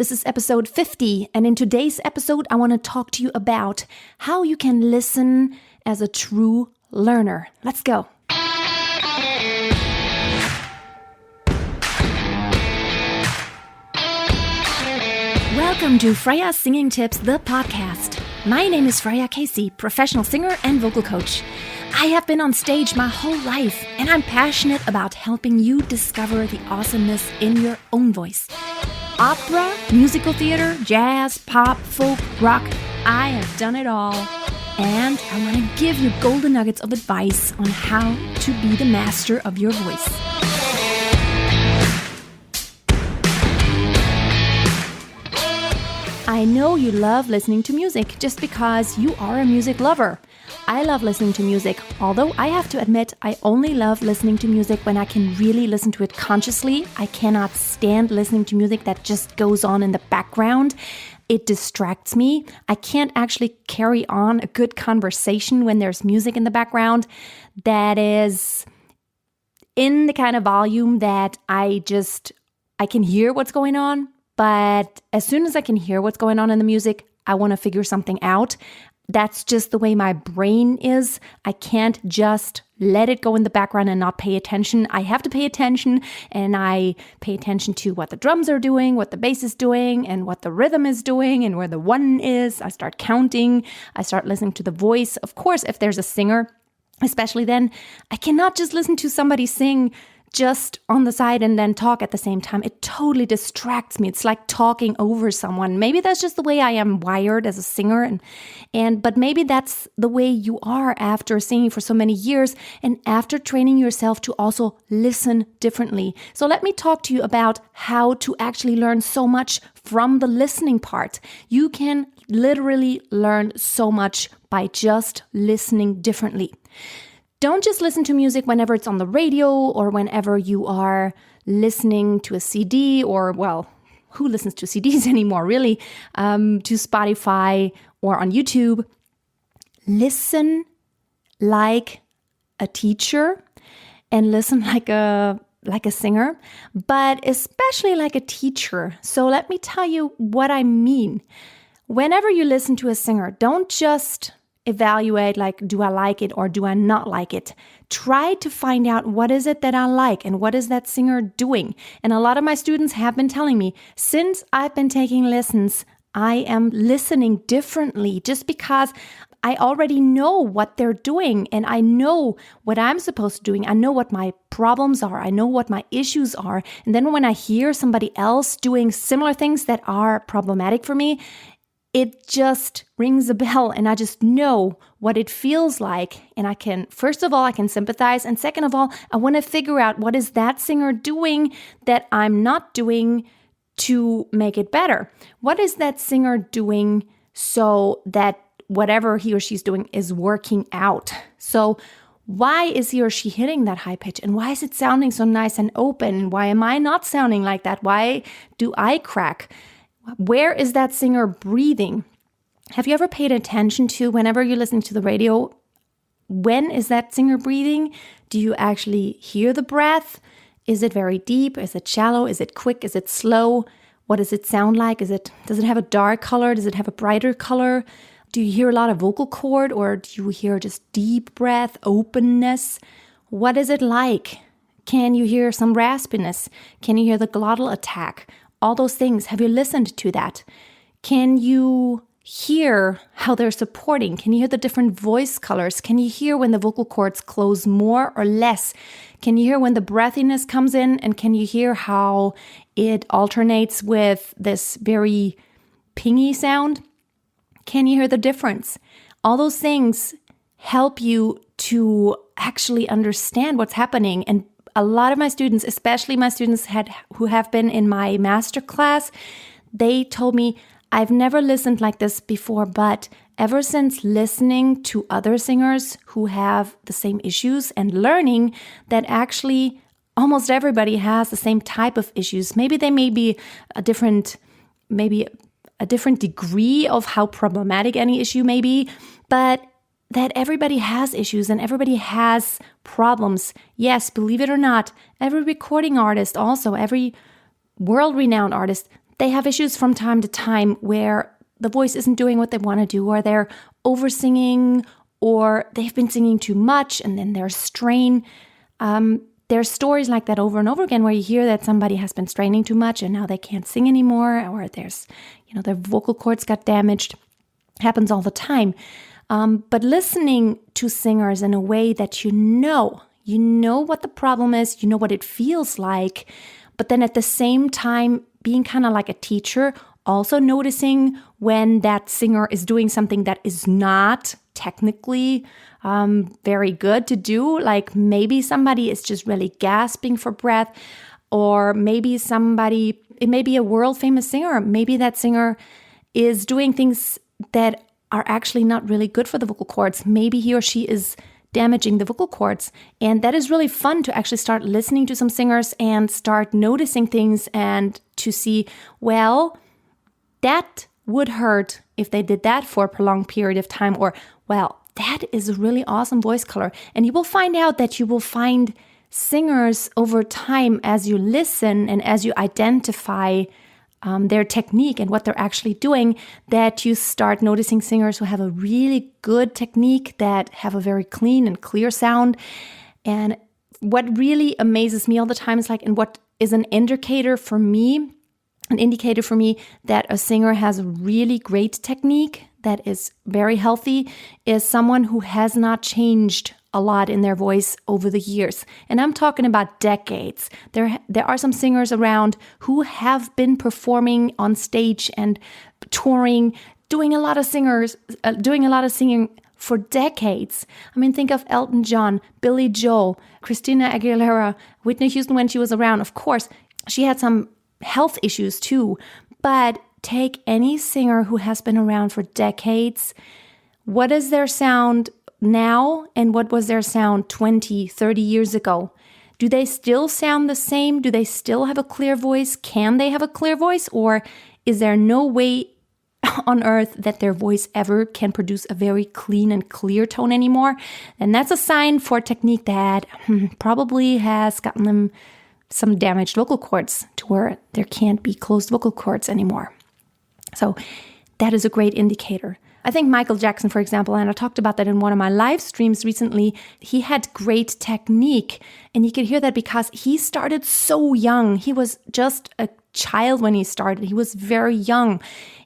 This is episode 50, and in today's episode, I want to talk to you about how you can listen as a true learner. Let's go. Welcome to Freya Singing Tips, the podcast. My name is Freya Casey, professional singer and vocal coach. I have been on stage my whole life, and I'm passionate about helping you discover the awesomeness in your own voice. Opera, musical theater, jazz, pop, folk, rock, I have done it all. And I want to give you golden nuggets of advice on how to be the master of your voice. I know you love listening to music just because you are a music lover. I love listening to music, although I have to admit I only love listening to music when I can really listen to it consciously. I cannot stand listening to music that just goes on in the background. It distracts me. I can't actually carry on a good conversation when there's music in the background that is in the kind of volume that I can hear what's going on. But as soon as I can hear what's going on in the music, I want to figure something out. That's just the way my brain is. I can't just let it go in the background and not pay attention. I have to pay attention, and I pay attention to what the drums are doing, what the bass is doing, and what the rhythm is doing, and where the one is. I start counting. I start listening to the voice. Of course, if there's a singer, especially then, I cannot just listen to somebody sing just on the side and then talk at the same time. It totally distracts me. It's like talking over someone. Maybe that's just the way I am wired as a singer, but maybe that's the way you are after singing for so many years and after training yourself to also listen differently. So let me talk to you about how to actually learn so much from the listening part. You can literally learn so much by just listening differently. Don't just listen to music whenever it's on the radio or whenever you are listening to a CD or, well, who listens to CDs anymore, really, to Spotify or on YouTube. Listen like a teacher and listen like a singer, but especially like a teacher. So let me tell you what I mean. Whenever you listen to a singer, don't just evaluate like, do I like it or do I not like it? Try to find out what is it that I like and what is that singer doing. And a lot of my students have been telling me, since I've been taking lessons, I am listening differently just because I already know what they're doing and I know what I'm supposed to do. I know what my problems are. I know what my issues are. And then when I hear somebody else doing similar things that are problematic for me, it just rings a bell and I just know what it feels like. And first of all, I can sympathize. And second of all, I want to figure out what is that singer doing that I'm not doing to make it better. What is that singer doing so that whatever he or she's doing is working out? So why is he or she hitting that high pitch? And why is it sounding so nice and open? Why am I not sounding like that? Why do I crack? Where is that singer breathing? Have you ever paid attention to, whenever you're listening to the radio, when is that singer breathing? Do you actually hear the breath? Is it very deep? Is it shallow? Is it quick? Is it slow? What does it sound like? Does it have a dark color? Does it have a brighter color? Do you hear a lot of vocal cord, or do you hear just deep breath, openness? What is it like? Can you hear some raspiness? Can you hear the glottal attack? All those things. Have you listened to that? Can you hear how they're supporting? Can you hear the different voice colors? Can you hear when the vocal cords close more or less? Can you hear when the breathiness comes in? And can you hear how it alternates with this very pingy sound? Can you hear the difference? All those things help you to actually understand what's happening. And a lot of my students, especially my students who have been in my masterclass, they told me, I've never listened like this before, but ever since listening to other singers who have the same issues and learning that actually almost everybody has the same type of issues. Maybe they may be a different degree of how problematic any issue may be, but that everybody has issues and everybody has problems. Yes, believe it or not, every recording artist also, every world-renowned artist, they have issues from time to time where the voice isn't doing what they want to do, or they're over singing, or they've been singing too much and then there's strain. There's stories like that over and over again where you hear that somebody has been straining too much and now they can't sing anymore, or there's, their vocal cords got damaged. Happens all the time. But listening to singers in a way that you know what the problem is, you know what it feels like, but then at the same time being kind of like a teacher, also noticing when that singer is doing something that is not technically very good to do. Like maybe somebody is just really gasping for breath, or maybe it may be a world famous singer. Maybe that singer is doing things that are actually not really good for the vocal cords. Maybe he or she is damaging the vocal cords. And that is really fun to actually start listening to some singers and start noticing things and to see, well, that would hurt if they did that for a prolonged period of time, or, well, that is a really awesome voice color. And you will find out that you will find singers over time as you listen and as you identify their technique and what they're actually doing, that you start noticing singers who have a really good technique, that have a very clean and clear sound. And what really amazes me all the time is and what is an indicator for me that a singer has a really great technique that is very healthy is someone who has not changed a lot in their voice over the years. And I'm talking about decades. There are some singers around who have been performing on stage and touring, doing a lot of singing for decades. I mean, think of Elton John, Billy Joel, Christina Aguilera, Whitney Houston when she was around. Of course, she had some health issues too, but take any singer who has been around for decades. What is their sound now and what was their sound 20, 30 years ago? Do they still sound the same? Do they still have a clear voice? Can they have a clear voice? Or is there no way on earth that their voice ever can produce a very clean and clear tone anymore? And that's a sign for a technique that probably has gotten them some damaged vocal cords to where there can't be closed vocal cords anymore. So that is a great indicator. I think Michael Jackson, for example, and I talked about that in one of my live streams recently, he had great technique. And you could hear that because he started so young. He was just a child when he started. He was very young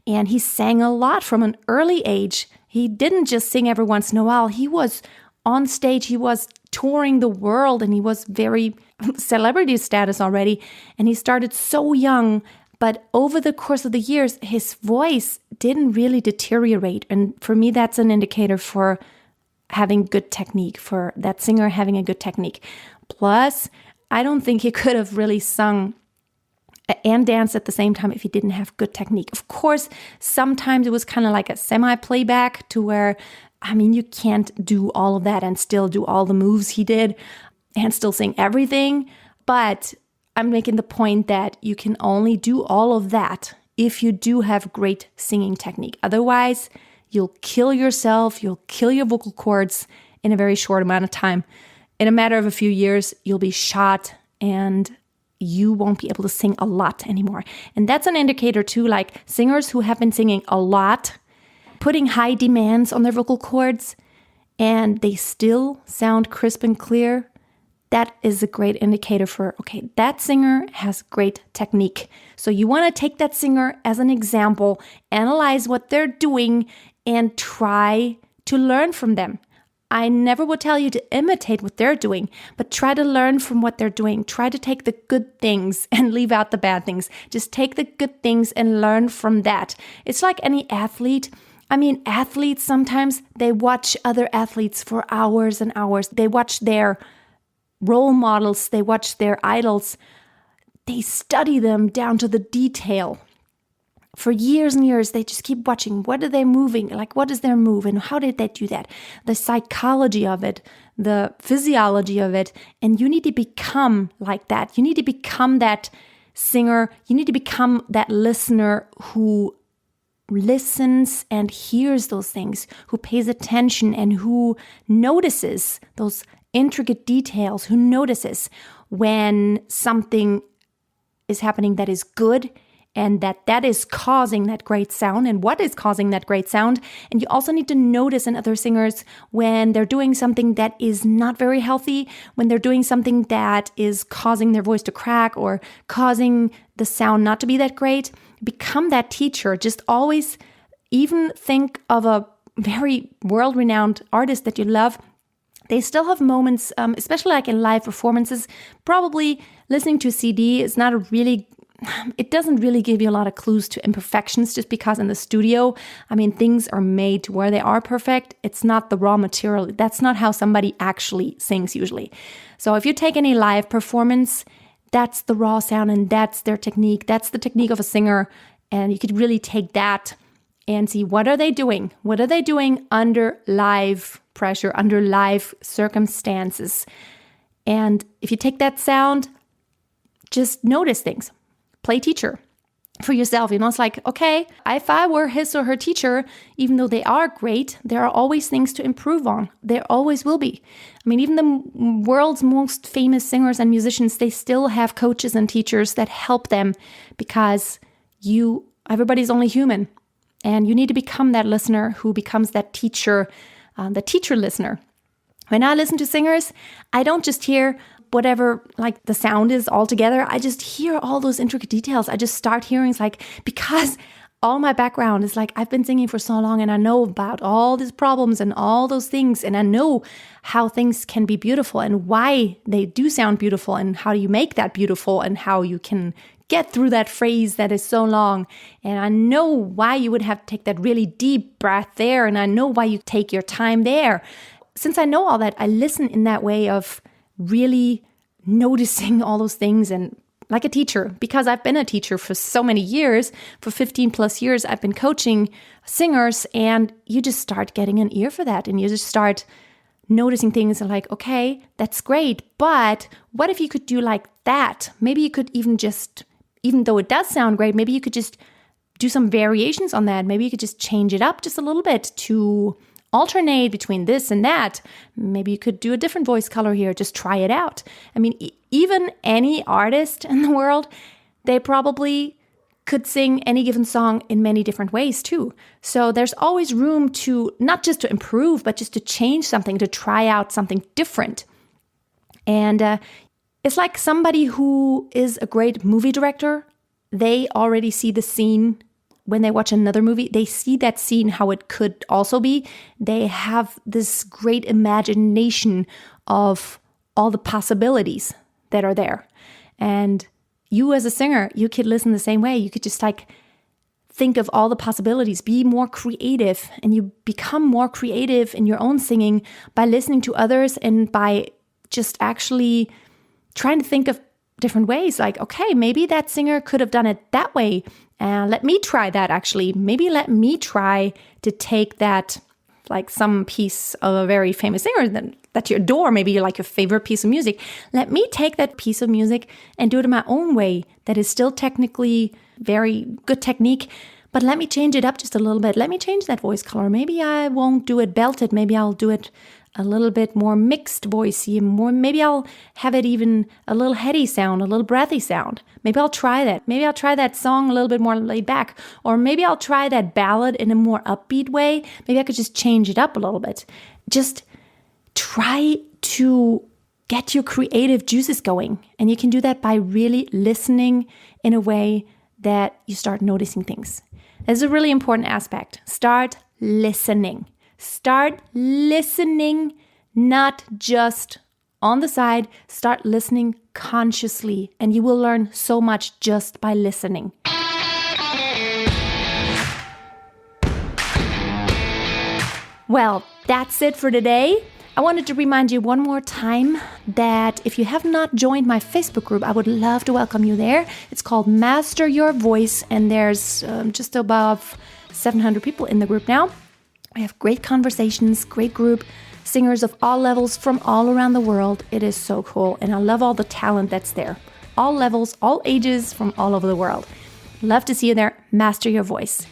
and he sang a lot from an early age. He didn't just sing every once in a while. He was on stage. He was touring the world and he was very celebrity status already. And he started so young. But over the course of the years, his voice didn't really deteriorate. And for me, that's an indicator for having good technique, for that singer having a good technique. Plus, I don't think he could have really sung and danced at the same time if he didn't have good technique. Of course, sometimes it was kind of like a semi-playback to where, you can't do all of that and still do all the moves he did and still sing everything. But I'm making the point that you can only do all of that if you do have great singing technique. Otherwise, you'll kill yourself, you'll kill your vocal cords in a very short amount of time. In a matter of a few years, you'll be shot and you won't be able to sing a lot anymore. And that's an indicator too, like singers who have been singing a lot, putting high demands on their vocal cords, and they still sound crisp and clear. That is a great indicator for, okay, that singer has great technique. So you want to take that singer as an example, analyze what they're doing, and try to learn from them. I never would tell you to imitate what they're doing, but try to learn from what they're doing. Try to take the good things and leave out the bad things. Just take the good things and learn from that. It's like any athlete. Athletes, sometimes they watch other athletes for hours and hours. They watch their role models, they watch their idols, they study them down to the detail. For years and years, they just keep watching. What are they moving? Like, what is their move? And how did they do that? The psychology of it, the physiology of it. And you need to become like that. You need to become that singer. You need to become that listener who listens and hears those things, who pays attention and who notices those intricate details, who notices when something is happening that is good and that is causing that great sound and what is causing that great sound. And you also need to notice in other singers when they're doing something that is not very healthy, when they're doing something that is causing their voice to crack or causing the sound not to be that great. Become that teacher. Just always even think of a very world-renowned artist that you love. They still have moments, especially like in live performances. Probably listening to a CD is not it doesn't really give you a lot of clues to imperfections, just because in the studio, things are made to where they are perfect. It's not the raw material. That's not how somebody actually sings usually. So if you take any live performance, that's the raw sound and that's their technique. That's the technique of a singer. And you could really take that and see, what are they doing? What are they doing under live pressure, under live circumstances? And if you take that sound, just notice things. Play teacher for yourself. It's like, okay, if I were his or her teacher, even though they are great, there are always things to improve on. There always will be. Even the world's most famous singers and musicians, they still have coaches and teachers that help them, because everybody's only human. And you need to become that listener who becomes that teacher, the teacher listener. When I listen to singers, I don't just hear whatever like the sound is altogether. I just hear all those intricate details. I just start hearing, because all my background is I've been singing for so long and I know about all these problems and all those things. And I know how things can be beautiful and why they do sound beautiful and how you make that beautiful and how you can get through that phrase that is so long. And I know why you would have to take that really deep breath there. And I know why you take your time there. Since I know all that, I listen in that way of really noticing all those things, and like a teacher, because I've been a teacher for so many years, for 15 plus years, I've been coaching singers, and you just start getting an ear for that. And you just start noticing things and okay, that's great. But what if you could do like that? Maybe you could even though it does sound great, maybe you could just do some variations on that. Maybe you could just change it up just a little bit to alternate between this and that. Maybe you could do a different voice color here. Just try it out. Even any artist in the world, they probably could sing any given song in many different ways too. So there's always room to not just to improve, but just to change something, to try out something different. And it's like somebody who is a great movie director. They already see the scene. When they watch another movie, they see that scene how it could also be. They have this great imagination of all the possibilities that are there. And you as a singer, you could listen the same way. You could just think of all the possibilities, be more creative, and you become more creative in your own singing by listening to others and by just actually trying to think of different ways. Okay, maybe that singer could have done it that way. Let me try that actually. Maybe let me try to take that, some piece of a very famous singer that you adore, maybe your favorite piece of music. Let me take that piece of music and do it in my own way that is still technically very good technique, but let me change it up just a little bit. Let me change that voice color. Maybe I won't do it belted. Maybe I'll do it a little bit more mixed voicey, maybe I'll have it even a little heady sound, a little breathy sound. Maybe I'll try that. Maybe I'll try that song a little bit more laid back, or maybe I'll try that ballad in a more upbeat way. Maybe I could just change it up a little bit. Just try to get your creative juices going. And you can do that by really listening in a way that you start noticing things. This is a really important aspect. Start listening. Start listening, not just on the side. Start listening consciously, and you will learn so much just by listening. Well, that's it for today. I wanted to remind you one more time that if you have not joined my Facebook group, I would love to welcome you there. It's called Master Your Voice, and there's just above 700 people in the group now. I have great conversations, great group, singers of all levels from all around the world. It is so cool, and I love all the talent that's there. All levels, all ages, from all over the world. Love to see you there. Master Your Voice.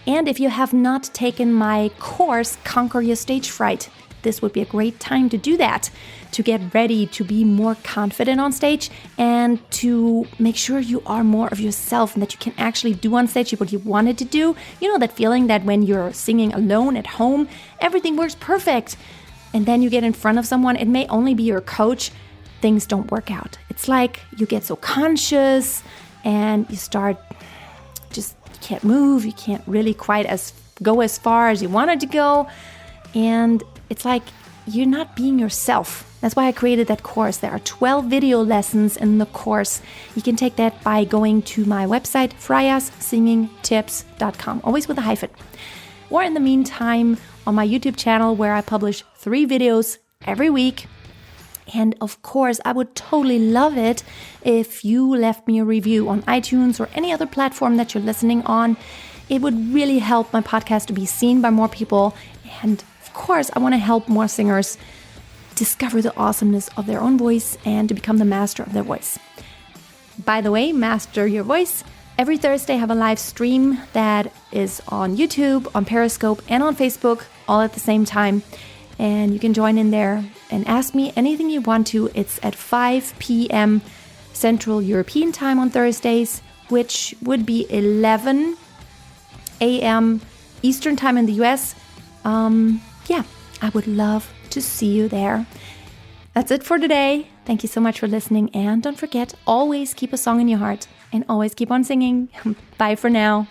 And if you have not taken my course, Conquer Your Stage Fright, this would be a great time to do that, to get ready, to be more confident on stage, and to make sure you are more of yourself and that you can actually do on stage what you wanted to do. You know, that feeling that when you're singing alone at home, everything works perfect. And then you get in front of someone, it may only be your coach, things don't work out. It's like you get so conscious and you start just, you can't move, you can't really quite go as far as you wanted to go. And it's like you're not being yourself. That's why I created that course. There are 12 video lessons in the course. You can take that by going to my website, freyassingingtips.com, always with a hyphen. Or in the meantime, on my YouTube channel where I publish 3 videos every week. And of course, I would totally love it if you left me a review on iTunes or any other platform that you're listening on. It would really help my podcast to be seen by more people. And of course, I want to help more singers discover the awesomeness of their own voice and to become the master of their voice. By the way, master your voice. Every Thursday I have a live stream that is on YouTube, on Periscope, and on Facebook, all at the same time. And you can join in there and ask me anything you want to. It's at 5 p.m. Central European Time on Thursdays, which would be 11 a.m. Eastern Time in the US. I would love to see you there. That's it for today. Thank you so much for listening. And don't forget, always keep a song in your heart and always keep on singing. Bye for now.